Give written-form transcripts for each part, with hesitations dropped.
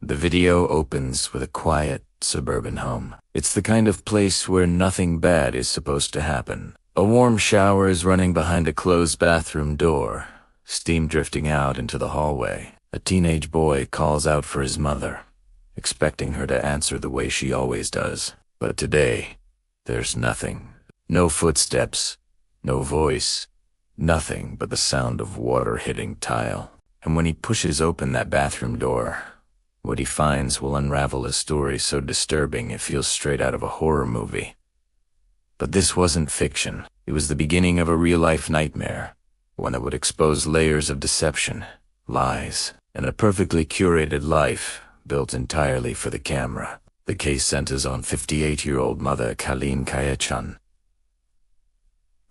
The video opens with a quiet, suburban home. It's the kind of place where nothing bad is supposed to happen. A warm shower is running behind a closed bathroom door, steam drifting out into the hallway. A teenage boy calls out for his mother, expecting her to answer the way she always does. But today, there's nothing. No footsteps, no voice, nothing but the sound of water hitting tile. And when he pushes open that bathroom door, what he finds will unravel a story so disturbing it feels straight out of a horror movie. But this wasn't fiction. It was the beginning of a real-life nightmare, one that would expose layers of deception, lies, and a perfectly curated life built entirely for the camera. The case centers on 58-year-old mother Colleen Kayachan.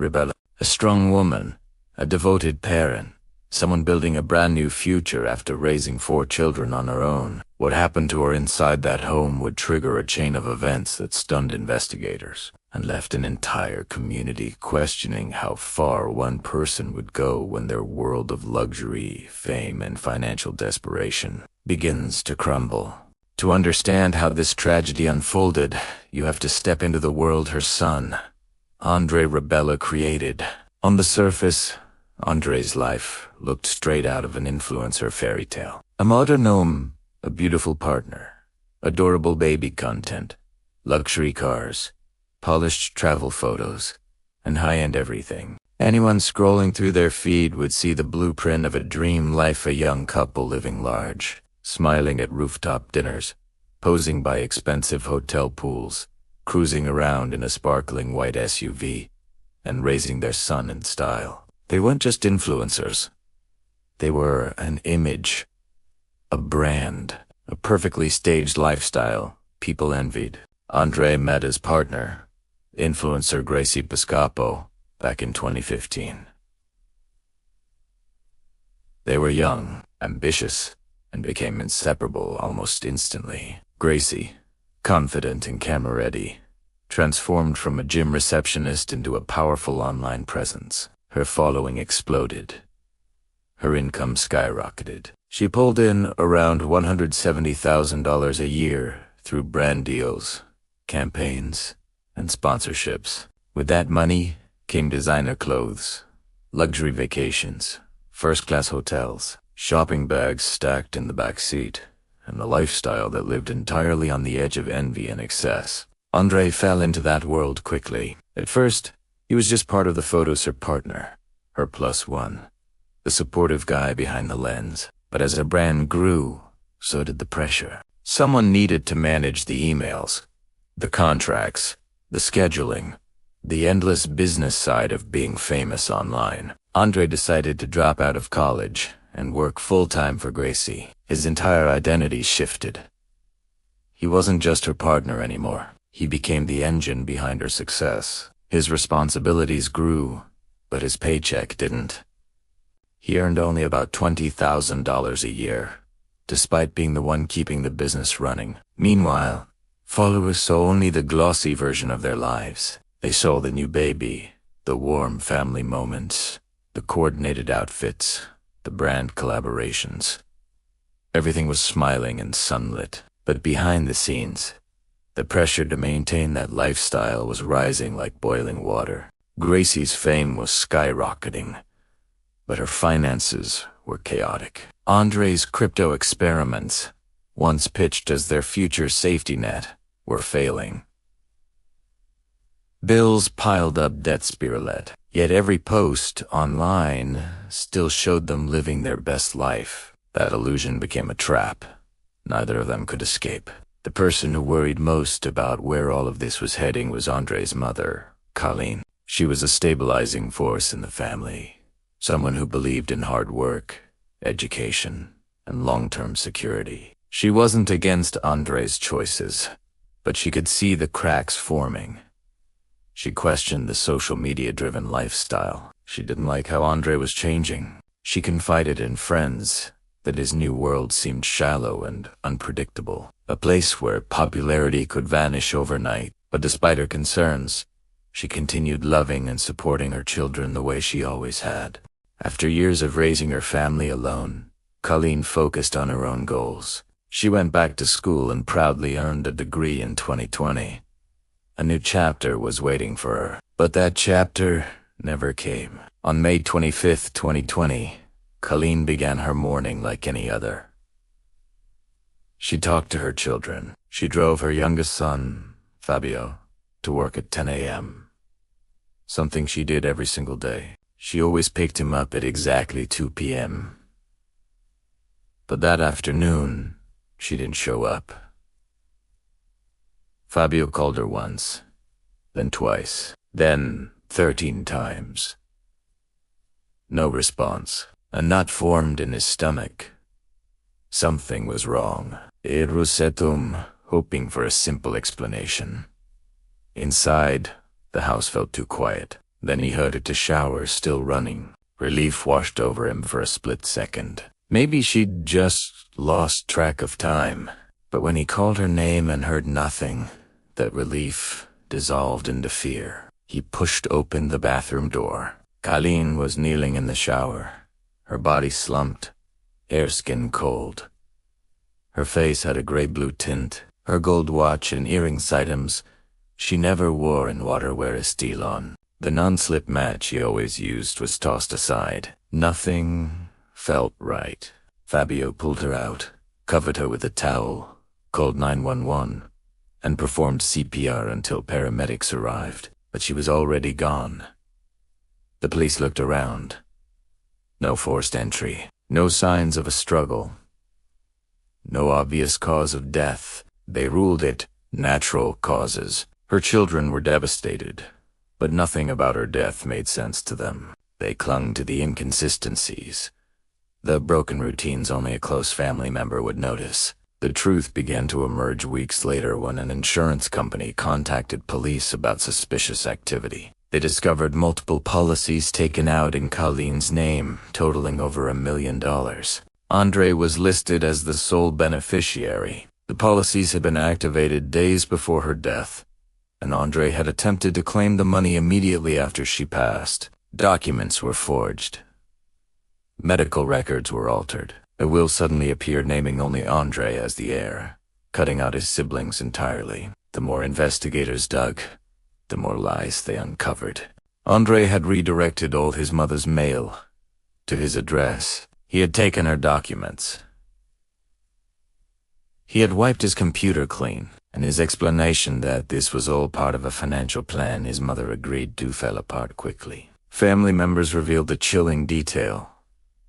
Rebella, a strong woman, a devoted parent, someone building a brand new future after raising 4 children on her own. What happened to her inside that home would trigger a chain of events that stunned investigators and left an entire community questioning how far one person would go when their world of luxury, fame, and financial desperation begins to crumble. To understand how this tragedy unfolded, you have to step into the world her son, Andre Rebella, created. On the surface, Andre's life looked straight out of an influencer fairy tale. A modern home, a beautiful partner, adorable baby content, luxury cars, polished travel photos, and high-end everything. Anyone scrolling through their feed would see the blueprint of a dream life, a young couple living large, smiling at rooftop dinners, posing by expensive hotel pools, cruising around in a sparkling white SUV, and raising their son in style. They weren't just influencers. They were an image, a brand, a perfectly staged lifestyle people envied. Andre met his partner, influencer Gracie Piscopo, back in 2015. They were young, ambitious, and became inseparable almost instantly. Gracie, confident and camera-ready, transformed from a gym receptionist into a powerful online presence. Her following exploded. Her income skyrocketed. She pulled in around $170,000 a year through brand deals, campaigns, and sponsorships. With that money came designer clothes, luxury vacations, first-class hotels, shopping bags stacked in the back seat, and a lifestyle that lived entirely on the edge of envy and excess. Andre fell into that world quickly. At first, he was just part of the photos, her partner, her plus one, the supportive guy behind the lens. But as her brand grew, so did the pressure. Someone needed to manage the emails, the contracts, the scheduling, the endless business side of being famous online. Andre decided to drop out of college and work full-time for Gracie. His entire identity shifted. He wasn't just her partner anymore. He became the engine behind her success. His responsibilities grew, but his paycheck didn't. He earned only about $20,000 a year, despite being the one keeping the business running. Meanwhile, followers saw only the glossy version of their lives. They saw the new baby, the warm family moments, the coordinated outfits, the brand collaborations. Everything was smiling and sunlit, but behind the scenes, the pressure to maintain that lifestyle was rising like boiling water. Gracie's fame was skyrocketing, but her finances were chaotic. Andre's crypto experiments, once pitched as their future safety net, were failing. Bills piled up debt spiral, yet every post online still showed them living their best life. That illusion became a trap. Neither of them could escape. The person who worried most about where all of this was heading was Andre's mother, Colleen. She was a stabilizing force in the family, someone who believed in hard work, education, and long-term security. She wasn't against Andre's choices, but she could see the cracks forming. She questioned the social media-driven lifestyle. She didn't like how Andre was changing. She confided in friends that his new world seemed shallow and unpredictable, a place where popularity could vanish overnight. But despite her concerns, she continued loving and supporting her children the way she always had. After years of raising her family alone, Colleen focused on her own goals. She went back to school and proudly earned a degree in 2020. A new chapter was waiting for her, but that chapter never came. On May 25, 2020, Colleen began her morning like any other. She talked to her children. She drove her youngest son, Fabio, to work at 10 a.m. Something she did every single day. She always picked him up at exactly 2 p.m. But that afternoon, she didn't show up. Fabio called her once, then twice, then 13 times. No response. A knot formed in his stomach. Something was wrong. It rosettum, hoping for a simple explanation. Inside, the house felt too quiet. Then he heard the shower still running. Relief washed over him for a split second. Maybe she'd just lost track of time. But when he called her name and heard nothing, that relief dissolved into fear. He pushed open the bathroom door. Colleen was kneeling in the shower, her body slumped, hair skin cold. Her face had a gray-blue tint. Her gold watch and earrings items she never wore in water were still on. The non-slip match she always used was tossed aside. Nothing felt right. Fabio pulled her out, covered her with a towel, called 911, and performed CPR until paramedics arrived. But she was already gone. The police looked around. No forced entry. No signs of a struggle. No obvious cause of death. They ruled it natural causes. Her children were devastated, but nothing about her death made sense to them. They clung to the inconsistencies, the broken routines only a close family member would notice. The truth began to emerge weeks later when an insurance company contacted police about suspicious activity. They discovered multiple policies taken out in Colleen's name, totaling over $1 million. Andre was listed as the sole beneficiary. The policies had been activated days before her death, and Andre had attempted to claim the money immediately after she passed. Documents were forged. Medical records were altered. A will suddenly appeared naming only Andre as the heir, cutting out his siblings entirely. The more investigators dug, the more lies they uncovered. Andre had redirected all his mother's mail to his address. He had taken her documents. He had wiped his computer clean, and his explanation that this was all part of a financial plan his mother agreed to fell apart quickly. Family members revealed the chilling detail.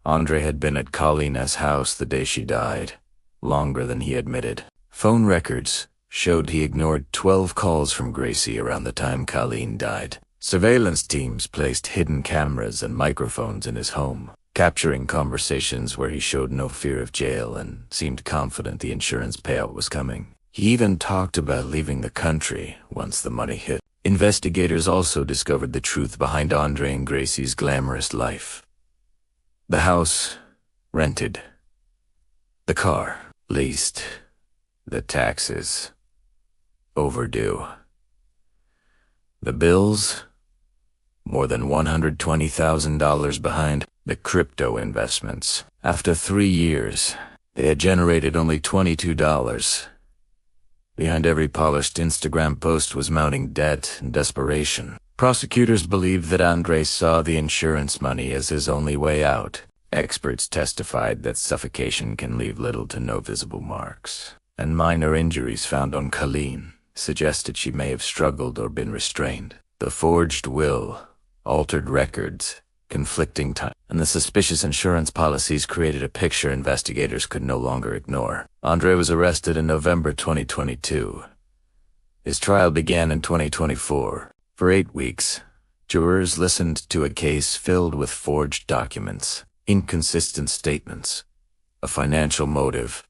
Andre had been at Colleen's house the day she died, longer than he admitted. Phone records showed he ignored 12 calls from Gracie around the time Colleen died. Surveillance teams placed hidden cameras and microphones in his home, capturing conversations where he showed no fear of jail and seemed confident the insurance payout was coming. He even talked about leaving the country once the money hit. Investigators also discovered the truth behind Andre and Gracie's glamorous life. The house, rented. The car, leased. The taxes, overdue. The bills, more than $120,000 behind. The crypto investments. After 3 years, they had generated only $22. Behind every polished Instagram post was mounting debt and desperation. Prosecutors believed that Andre saw the insurance money as his only way out. Experts testified that suffocation can leave little to no visible marks, and minor injuries found on Colleen suggested she may have struggled or been restrained. The forged will, altered records, conflicting time, and the suspicious insurance policies created a picture investigators could no longer ignore. Andre was arrested in November 2022. His trial began in 2024. For 8 weeks, jurors listened to a case filled with forged documents, inconsistent statements, a financial motive,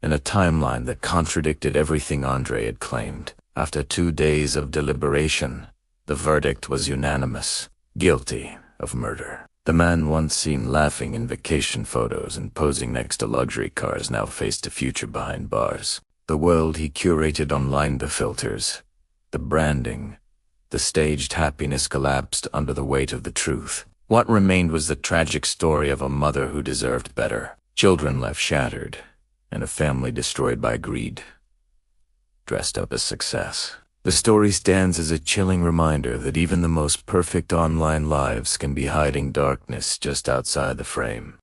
and a timeline that contradicted everything Andre had claimed. After 2 days of deliberation, the verdict was unanimous: guilty of murder. The man once seen laughing in vacation photos and posing next to luxury cars now faced a future behind bars. The world he curated online, the filters, the branding, the staged happiness collapsed under the weight of the truth. What remained was the tragic story of a mother who deserved better. Children left shattered, and a family destroyed by greed, dressed up as success. The story stands as a chilling reminder that even the most perfect online lives can be hiding darkness just outside the frame.